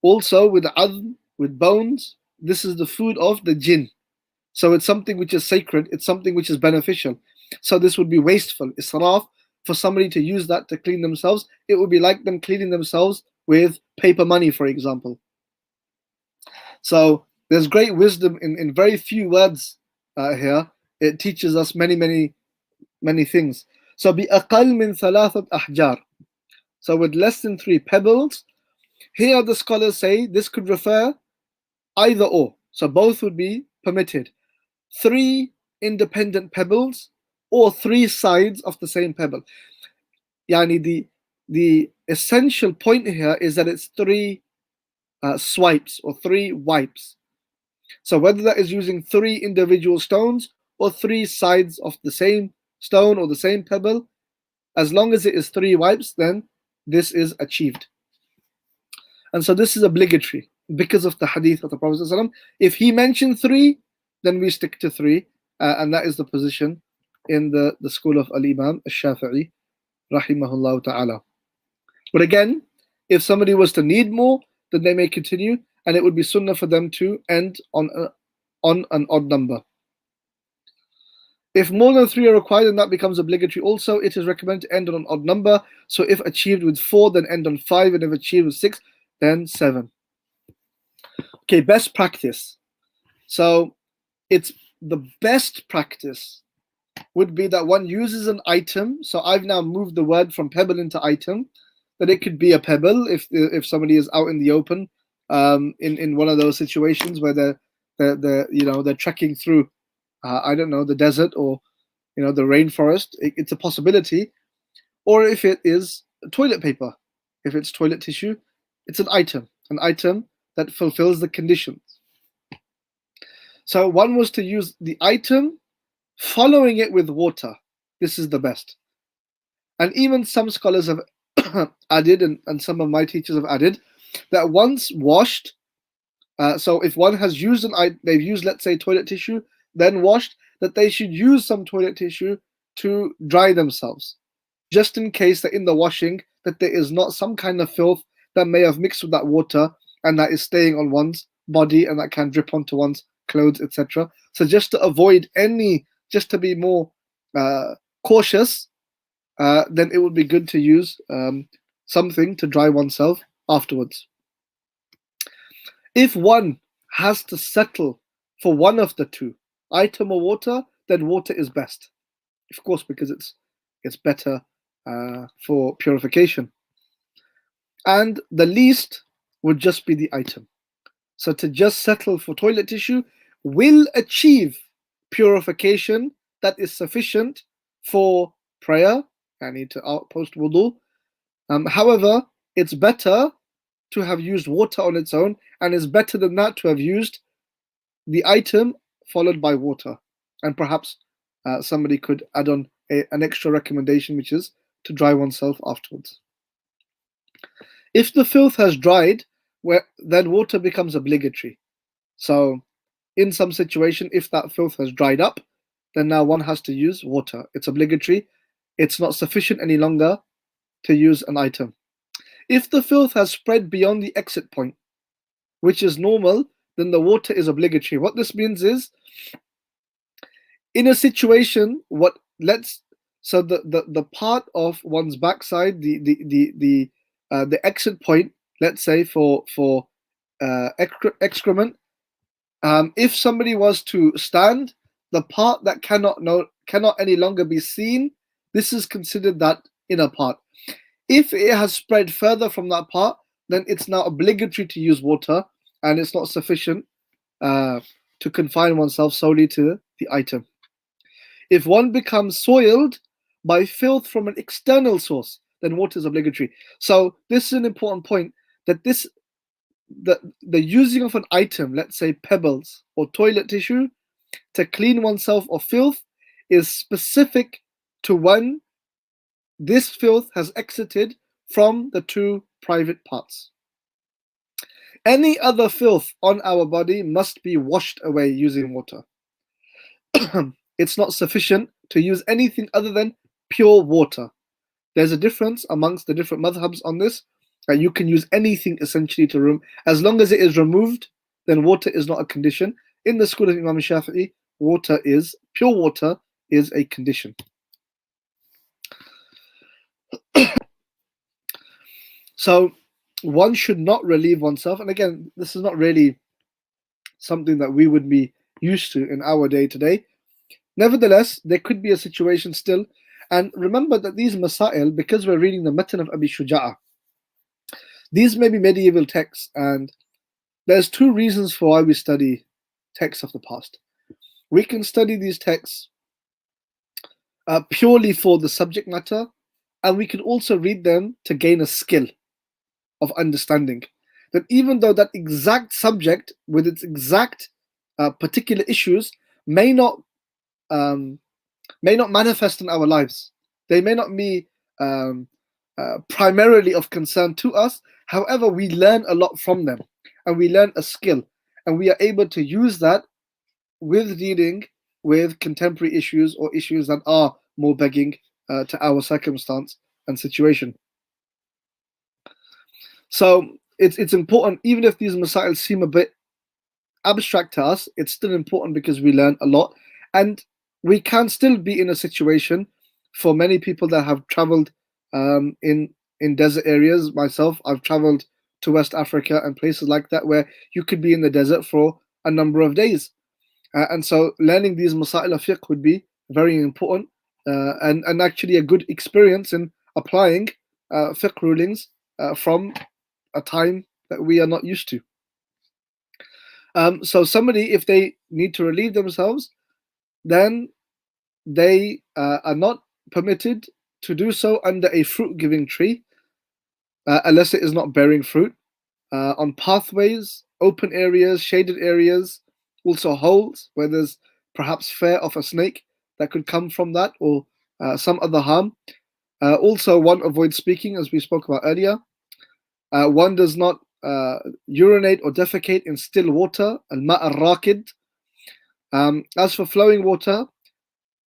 Also with adhm, with bones, this is the food of the jinn. So it's something which is sacred, it's something which is beneficial. So this would be wasteful, israf, for somebody to use that to clean themselves. It would be like them cleaning themselves with paper money, for example. So there's great wisdom in very few words here. It teaches us many things. So بأقل من ثلاثة أحجار. So with less than 3 pebbles. Here the scholars say this could refer either or. So both would be permitted. 3 independent pebbles or 3 sides of the same pebble. Yani the essential point here is that it's 3 swipes or 3 wipes. So whether that is using 3 individual stones or 3 sides of the same stone or the same pebble, as long as it is 3 wipes, then this is achieved. And so this is obligatory because of the hadith of the Prophet ﷺ. If he mentioned 3, then we stick to 3, and that is the position in the school of al-Imam al-Shafi'i rahimahullah ta'ala. But again, if somebody was to need more, then they may continue, and it would be sunnah for them to end on an odd number. If more than 3 are required, then that becomes obligatory also. It is recommended to end on an odd number. So if achieved with 4, then end on 5, and if achieved with 6, then 7. Okay, best practice. So it's the best practice would be that one uses an item. So I've now moved the word from pebble into item. That it could be a pebble if somebody is out in the open, in one of those situations where they're trekking through, I don't know, the desert or the rainforest. It's a possibility. Or if it is toilet paper, if it's toilet tissue, it's an item that fulfills the conditions. So one was to use the item, following it with water. This is the best. And even some scholars have added, and some of my teachers have added, that once washed, so if one has used they've used, let's say, toilet tissue, then washed, that they should use some toilet tissue to dry themselves, just in case that in the washing that there is not some kind of filth that may have mixed with that water and that is staying on one's body and that can drip onto one's clothes, etc. So just to avoid just to be more cautious, then it would be good to use something to dry oneself afterwards. If one has to settle for one of the two, item or water, then water is best, of course, because it's better for purification. And the least would just be the item. So to just settle for toilet tissue will achieve purification that is sufficient for prayer. I need to post wudhu. However, it's better to have used water on its own, and it's better than that to have used the item followed by water. And perhaps somebody could add on an extra recommendation, which is to dry oneself afterwards. If the filth has dried, then water becomes obligatory. So in some situation, if that filth has dried up, then now one has to use water. It's obligatory. It's not sufficient any longer to use an item. If the filth has spread beyond the exit point, which is normal, then the water is obligatory. What this means is, in a situation, so the part of one's backside, the exit point, let's say for excrement, if somebody was to stand, the part that cannot any longer be seen, this is considered that inner part. If it has spread further from that part, then it's now obligatory to use water, and it's not sufficient to confine oneself solely to the item. If one becomes soiled by filth from an external source, then water is obligatory. So this is an important point, that the using of an item, let's say pebbles or toilet tissue, to clean oneself of filth is specific to when this filth has exited from the 2 private parts. Any other filth on our body must be washed away using water. It's not sufficient to use anything other than pure water. There's a difference amongst the different madhabs on this. You can use anything essentially to remove, as long as it is removed, then water is not a condition. In the school of Imam Shafi'i, pure water is a condition. So one should not relieve oneself. And again, this is not really something that we would be used to in our day to day. Nevertheless, there could be a situation still. And remember that these masail, because we're reading the Matn Abi Shuja, these may be medieval texts, and there's two reasons for why we study texts of the past. We can study these texts purely for the subject matter, and we can also read them to gain a skill of understanding. That even though that exact subject with its exact particular issues may not manifest in our lives, they may not be primarily of concern to us. However, we learn a lot from them, and we learn a skill, and we are able to use that with dealing with contemporary issues or issues that are more begging to our circumstance and situation. So it's important, even if these masail seem a bit abstract to us, it's still important because we learn a lot, and we can still be in a situation, for many people that have traveled in desert areas. Myself, I've traveled to West Africa and places like that where you could be in the desert for a number of days, and so learning these masail of fiqh would be very important, and actually a good experience in applying fiqh rulings from a time that we are not used to. So somebody, if they need to relieve themselves, then they are not permitted to do so under a fruit-giving tree, unless it is not bearing fruit, on pathways, open areas, shaded areas, also holes where there's perhaps fear of a snake that could come from that, or some other harm. Also, one avoids speaking, as we spoke about earlier. One does not urinate or defecate in still water, al-ma' al-raqid. As for flowing water,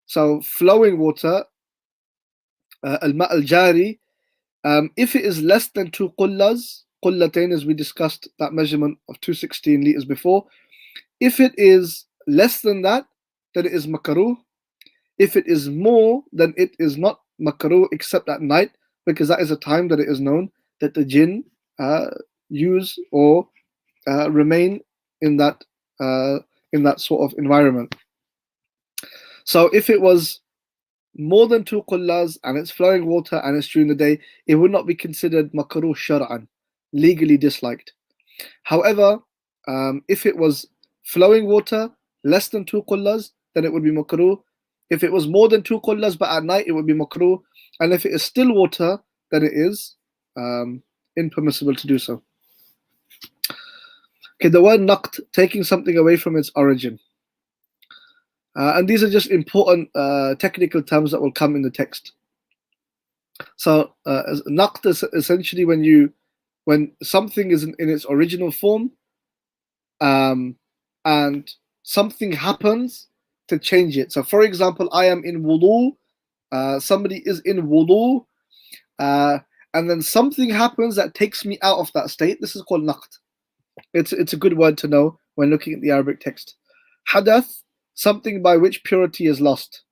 so flowing water, al-ma' al-jari, if it is less than 2 qullatain, as we discussed that measurement of 216 liters before, if it is less than that, then it is makruh. If it is more, then it is not makruh, except at night, because that is a time that it is known that the jinn use or remain in that sort of environment. So if it was more than 2 qullas and it's flowing water and it's during the day, it would not be considered makruh shar'an, legally disliked. However, if it was flowing water less than 2 qullas, then it would be makruh. If it was more than 2 qullas but at night, it would be makruh. And if it is still water, then it is impermissible to do so. Okay, the word naqt, taking something away from its origin. And these are just important technical terms that will come in the text. So naqt is essentially when something is in its original form, and something happens to change it. So for example, I am in wudhū, somebody is in wudhū, and then something happens that takes me out of that state. This is called naqt. It's a good word to know when looking at the Arabic text. Hadath, something by which purity is lost.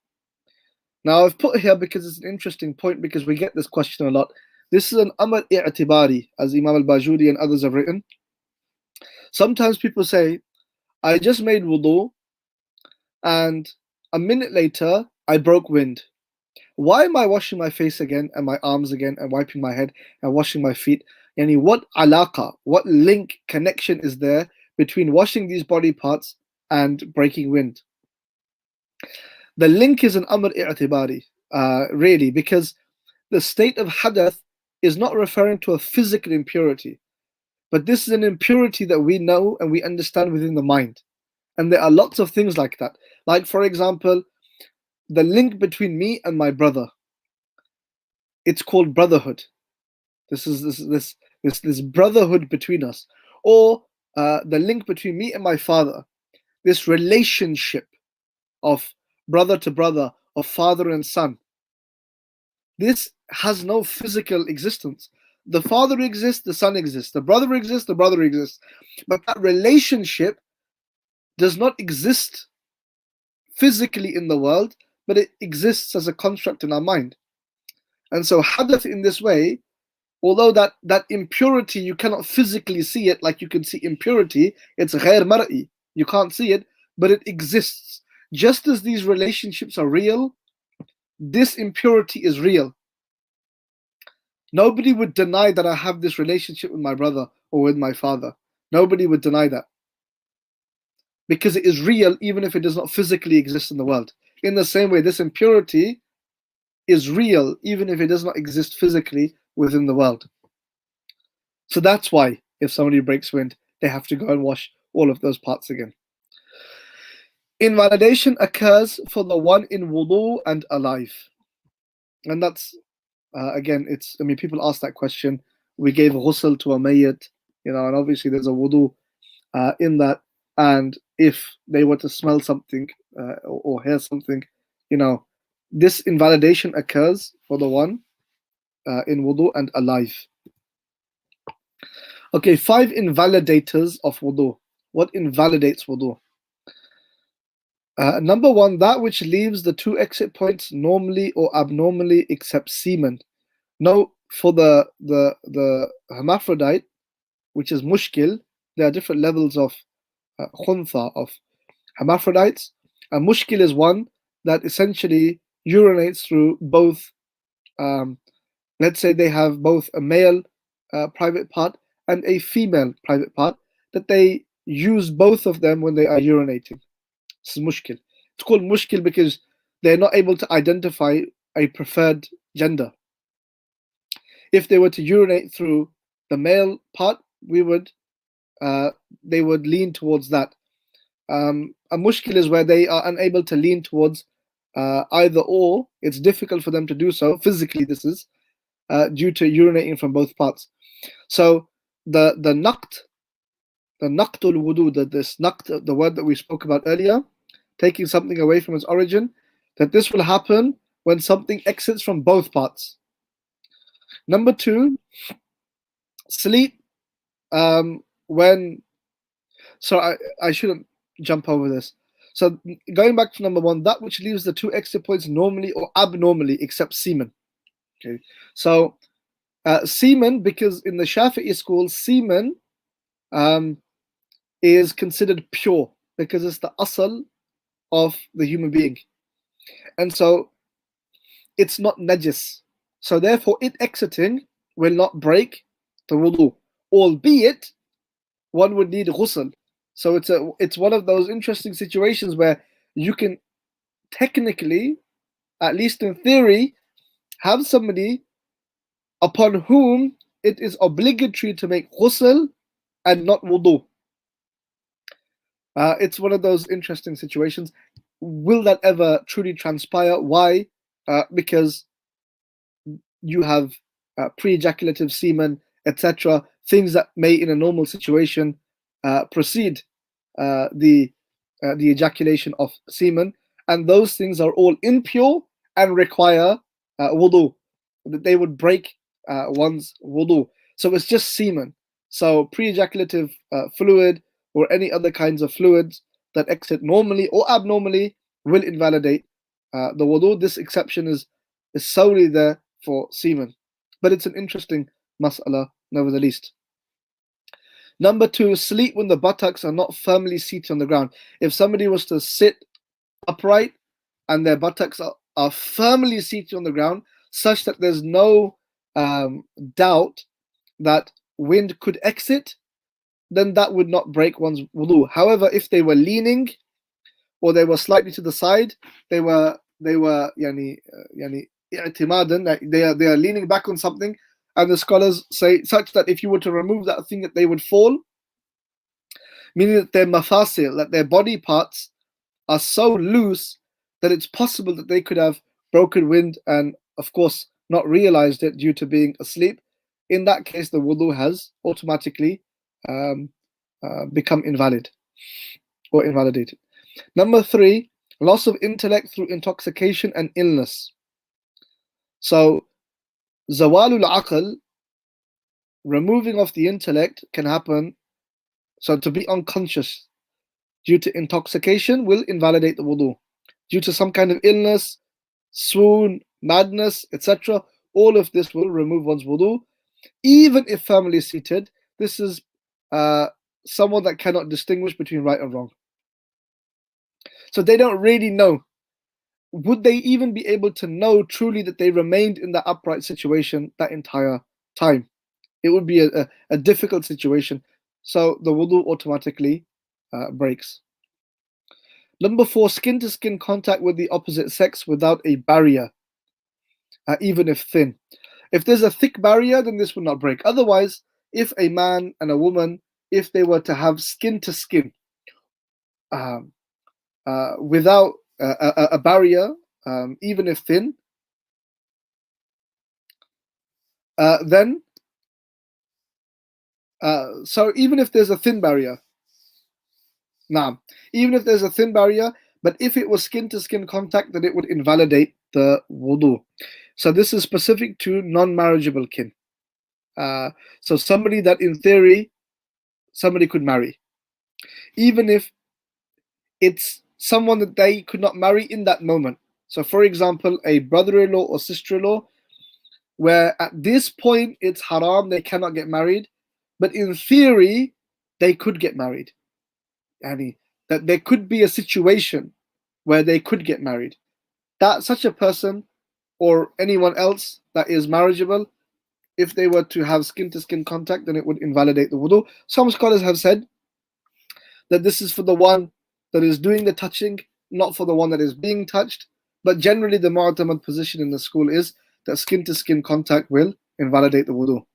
Now I've put here because it's an interesting point, because we get this question a lot. This is an amr i'tibari, as Imam al-Bajuri and others have written. Sometimes people say, I just made wudhu and a minute later I broke wind. Why am I washing my face again and my arms again and wiping my head and washing my feet? Yani what alaqa, what link, connection is there between washing these body parts and breaking wind? The link is an amr i'tibari, really, because the state of hadath is not referring to a physical impurity, but this is an impurity that we know and we understand within the mind. And there are lots of things like that. Like, for example, the link between me and my brother. It's called brotherhood. This brotherhood between us. Or the link between me and my father. This relationship of brother to brother, of father and son. This has no physical existence. The father exists, the son exists, the brother exists, the brother exists. But that relationship does not exist physically in the world, but it exists as a construct in our mind. And so hadath in this way, although that impurity, you cannot physically see it like you can see impurity, it's ghair mar'i, you can't see it, but it exists. Just as these relationships are real, this impurity is real. Nobody would deny that I have this relationship with my brother or with my father. Nobody would deny that. Because it is real, even if it does not physically exist in the world. In the same way, this impurity is real, even if it does not exist physically within the world. So that's why, if somebody breaks wind, they have to go and wash all of those parts again. Invalidation occurs for the one in wudu and alive. And that's, again, people ask that question. We gave ghusl to a mayyit, and obviously there's a wudu in that. And if they were to smell something or hear something, this invalidation occurs for the one in wudu and alive. Okay, 5 invalidators of wudu. What invalidates wudu? Number 1, that which leaves the 2 exit points normally or abnormally except semen. Note, for the hermaphrodite, which is mushkil, there are different levels of khuntha, of hermaphrodites. A mushkil is one that essentially urinates through both, let's say they have both a male private part and a female private part, that they use both of them when they are urinating. This is mushkil. It's called mushkil because they're not able to identify a preferred gender. If they were to urinate through the male part, they would lean towards that. A mushkil is where they are unable to lean towards either or. It's difficult for them to do so physically. This is due to urinating from both parts. So the naqtul wudu, this naqt, the word that we spoke about earlier, taking something away from its origin, that this will happen when something exits from both parts. Number 2, sleep when. So I shouldn't jump over this. So going back to number 1, that which leaves the 2 exit points normally or abnormally except semen. Okay, so semen, because in the Shafi'i school, semen is considered pure because it's the asal of the human being, and so it's not najis. So therefore, it exiting will not break the wudu, albeit one would need ghusl. So it's one of those interesting situations where you can technically, at least in theory, have somebody upon whom it is obligatory to make ghusl and not wudu. It's one of those interesting situations. Will that ever truly transpire? Why? Because you have pre-ejaculative semen, etc., things that may, in a normal situation, precede the ejaculation of semen, and those things are all impure and require wudu. That they would break one's wudu. So it's just semen. So pre-ejaculative fluid or any other kinds of fluids that exit normally or abnormally will invalidate the wudu. This exception is solely there for semen, but it's an interesting mas'ala nevertheless. Number 2, sleep when the buttocks are not firmly seated on the ground. If somebody was to sit upright and their buttocks are firmly seated on the ground, such that there's no doubt that wind could exit, then that would not break one's wudu. However, if they were leaning or they were slightly to the side, they were i'timadan, they are leaning back on something, and the scholars say such that if you were to remove that thing, that they would fall, meaning that their mafasil, that their body parts are so loose that it's possible that they could have broken wind and, of course, not realized it due to being asleep. In that case, the wudu has automatically become invalid or invalidated. Number 3, loss of intellect through intoxication and illness. So zawalul aql, removing of the intellect, can happen. So to be unconscious due to intoxication will invalidate the wudu. Due to some kind of illness, swoon, madness, etc., all of this will remove one's wudu. Even if firmly seated, this is someone that cannot distinguish between right and wrong. So they don't really know. Would they even be able to know truly that they remained in that upright situation that entire time? It would be a difficult situation. So the wudu automatically breaks. Number 4, skin to skin contact with the opposite sex without a barrier, even if thin. If there's a thick barrier, then this will not break. Otherwise, if a man and a woman, if they were to have skin to skin without a barrier, even if thin, then so even if there's a thin barrier, even if there's a thin barrier, but if it was skin to skin contact, then it would invalidate the wudu. So this is specific to non-marriageable kin. So somebody that in theory somebody could marry, even if it's someone that they could not marry in that moment. So for example, a brother-in-law or sister-in-law, where at this point it's haram, they cannot get married, but in theory they could get married. That there could be a situation where they could get married. That such a person or anyone else that is marriageable, if they were to have skin to skin contact, then it would invalidate the wudu. Some scholars have said that this is for the one that is doing the touching, not for the one that is being touched. But generally the mu'tamad position in the school is that skin to skin contact will invalidate the wudu.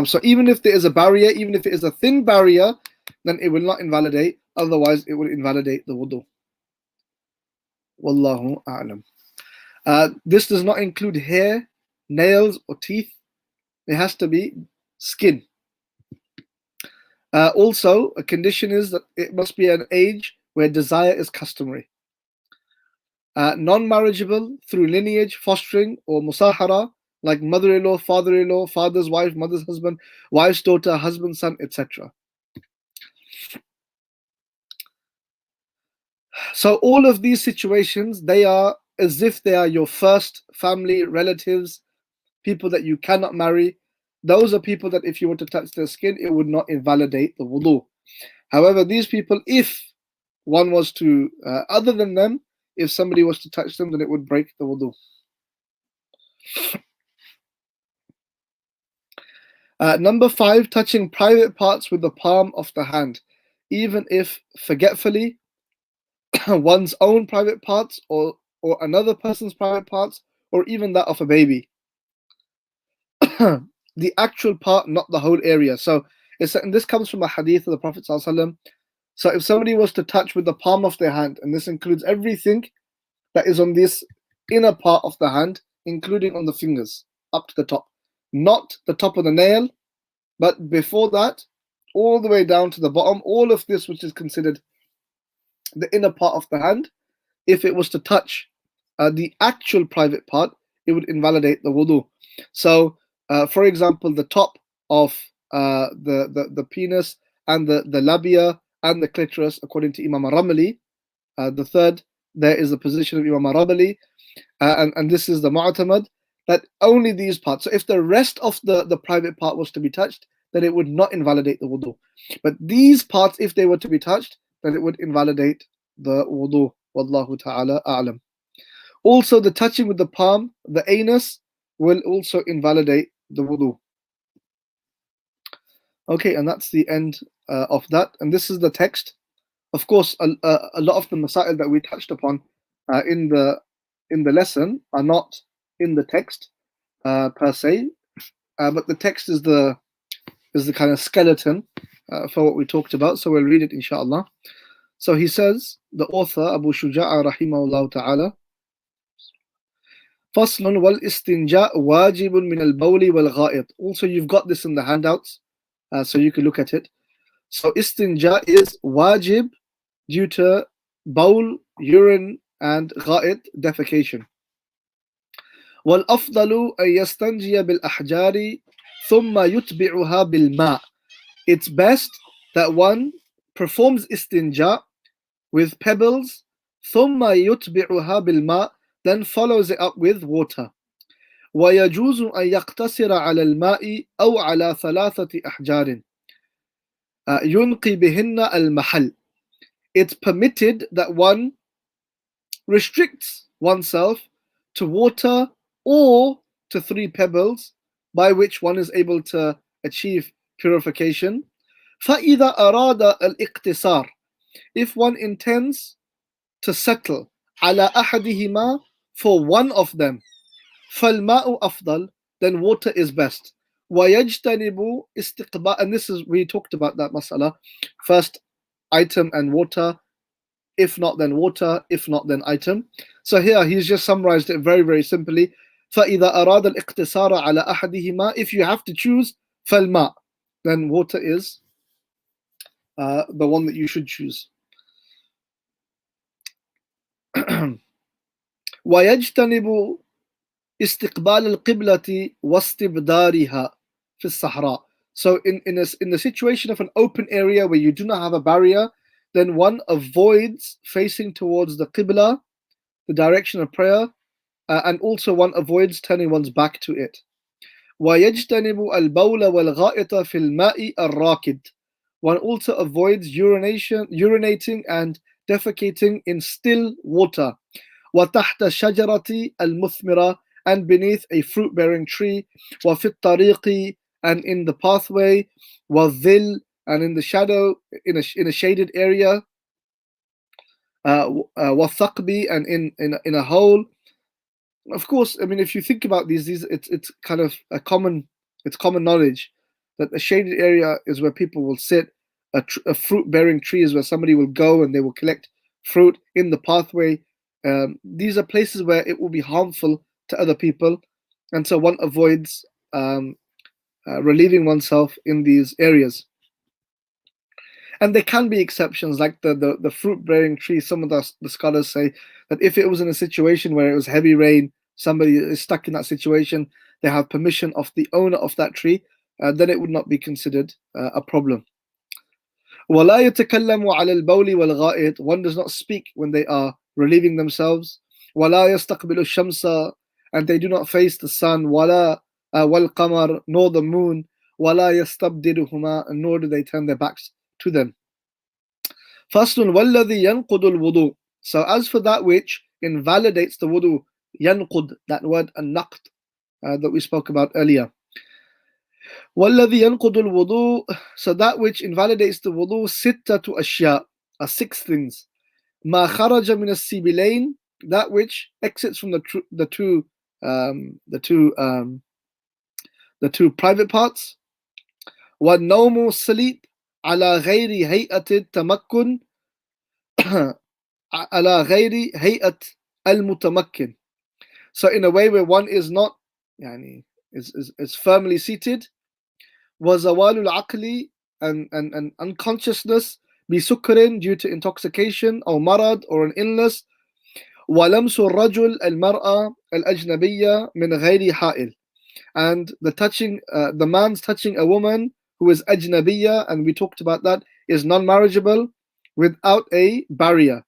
So even if there is a barrier, even if it is a thin barrier, then it will not invalidate. Otherwise, it will invalidate the wudu. Wallahu a'lam. This does not include hair, nails, or teeth. It has to be skin. Also, a condition is that it must be an age where desire is customary. Non-marriageable through lineage, fostering, or musahara, like mother-in-law, father-in-law, father's wife, mother's husband, wife's daughter, husband's son, etc. So all of these situations, they are as if they are your first family, relatives, people that you cannot marry. Those are people that if you were to touch their skin, it would not invalidate the wudu. However, these people, if one was to, other than them, if somebody was to touch them, then it would break the wudu. Number 5, touching private parts with the palm of the hand, even if forgetfully, one's own private parts or another person's private parts, or even that of a baby. The actual part, not the whole area. So and this comes from a hadith of the Prophet ﷺ. So if somebody was to touch with the palm of their hand, and this includes everything that is on this inner part of the hand, including on the fingers, up to the top. Not the top of the nail, but before that, all the way down to the bottom, all of this which is considered the inner part of the hand, if it was to touch the actual private part, it would invalidate the wudu. So, for example, the top of the penis and the labia and the clitoris, according to Imam Ramli, the third, there is the position of Imam Ramli, and this is the mu'tamad, that only these parts. So if the rest of the private part was to be touched, then it would not invalidate the wudu. But these parts, if they were to be touched, then it would invalidate the wudu. Wallahu ta'ala a'lam. Also, the touching with the palm, the anus, will also invalidate the wudu. Okay, and that's the end of that. And this is the text. Of course, a lot of the masail that we touched upon in the lesson are not in the text per se, but the text is the kind of skeleton for what we talked about. So we'll read it, inshallah. So he says, the author Abu Shuja rahimahullah ta'ala, Faslun wal-Istinjā wājibun min al-bawli wal-ghā'it. Also, you've got this in the handouts, so you can look at it. So istinja is wajib due to bowl, urine, and غائط, defecation. والأفضل أن يستنجي بالأحجار ثم يتبعها بالماء. It's best that one performs istinja with pebbles, ثم يتبعها بالماء, then follows it up with water. ويجوز أن يقتصر على الماء أو على 3 أحجار ينقي بهن المحل. It's permitted that one restricts oneself to water or to 3 pebbles by which one is able to achieve purification. فإذا أراد الاقتصار, if one intends to settle على أحدهما, for one of them, فالماء أفضل, then water is best. ويجتنب استقبال, and this is, we talked about that masala, first item and water, if not then water, if not then item. So here he's just summarized it very, very simply. فإذا أراد الاقتصار على أحدهما, if you have to choose, فالماء, then water is the one that you should choose. ويجتنب استقبال القبلة واستبدارها في الصحراء. So in the situation of an open area where you do not have a barrier, then one avoids facing towards the qibla, the direction of prayer, and also one avoids turning one's back to it. ويجتنب البول والغائط في الماء الراكد. One also avoids urinating and defecating in still water. وتحت الشجرة المثمرة, and beneath a fruit-bearing tree. وفي الطريق, and in the pathway. والظل, and in the shadow, in a shaded area. والثقب, and in a hole. Of course, I mean, if you think about these it's kind of common knowledge that a shaded area is where people will sit. A fruit-bearing tree is where somebody will go and they will collect fruit. In the pathway, these are places where it will be harmful to other people, and so one avoids relieving oneself in these areas. And there can be exceptions, like the fruit-bearing tree. Some of the scholars say that if it was in a situation where it was heavy rain, somebody is stuck in that situation, they have permission of the owner of that tree, then it would not be considered a problem. وَلَا يَتَكَلَّمُ عَلَى الْبَوْلِ وَالْغَائِطِ, one does not speak when they are relieving themselves. وَلَا يَسْتَقْبِلُ الشَّمْسَ, and they do not face the sun. وَلَا وَالْقَمَرِ, nor the moon. وَلَا يَسْتَبْدِلُهُمَا, and nor do they turn their backs to them. فَصْلٌ وَالَّذِي يَنْقُضُ الْوُضُوء. So as for that which invalidates the wudu, ينقض, that word النقد that we spoke about earlier. وَالَّذِي يَنْقُضُ الْوُضُوء, so that which invalidates the wudu, ستة أشياء, are 6 things. مَا خَرَجَ مِنَ السِّبِلَيْن, that which exits from the two private parts. وَالنَّوْمُ, sleep, على غير هيئة التمكن, على غير هيئة المتمكن, so in a way where one is not is firmly seated. وزوال العقل, and unconsciousness, بسكر, due to intoxication, or marad, or an illness. ولمس الرجل المرأة الأجنبية من غير حائل, and the man's touching a woman who is ajnabiyya, and we talked about that, is non-marriageable, without a barrier.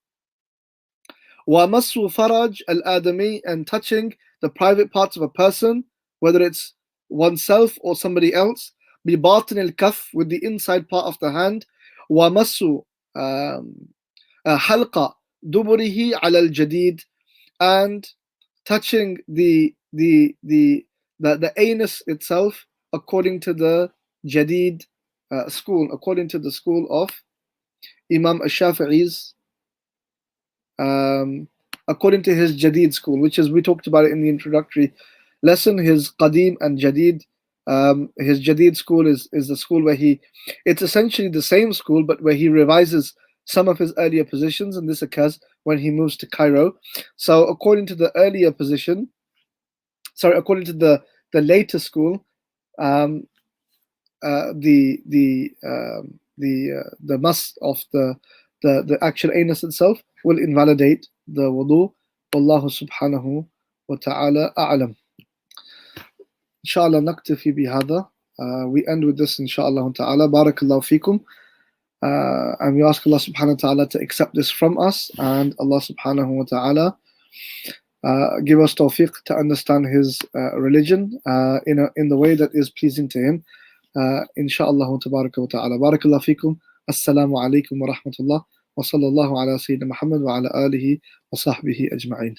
وَمَسُّ فَرَجْ الْآدَمِي, and touching the private parts of a person, whether it's oneself or somebody else. بِبَاطِنِ الْكَفْ, with the inside part of the hand. وَمَسُّ حَلْقَ دُبُرِهِ عَلَى الْجَدِيد, and touching the anus itself, according to the Jadid school, according to the school of Imam al-Shafi'i's, according to his Jadid school, which is, we talked about it in the introductory lesson, his Qadim and Jadid. His Jadid school is the school where it's essentially the same school, but where he revises some of his earlier positions, and this occurs when he moves to Cairo. So according to the earlier position, according to the later school, the mass of the actual anus itself will invalidate the wudu. Wallahu subhanahu wa ta'ala a'lam. Inshallah naktafi bihada. We end with this inshallah ta'ala. Barakallahu feekum. And we ask Allah subhanahu wa ta'ala to accept this from us, and Allah subhanahu wa ta'ala give us tawfiq to understand His religion in the way that is pleasing to Him. Inshallah tabaraka wa ta'ala. Barakallahu feekum. Assalamu alaikum wa rahmatullah. Wa sallallahu ala Sayyidina Muhammad wa ala alihi wa sahbihi ajma'in.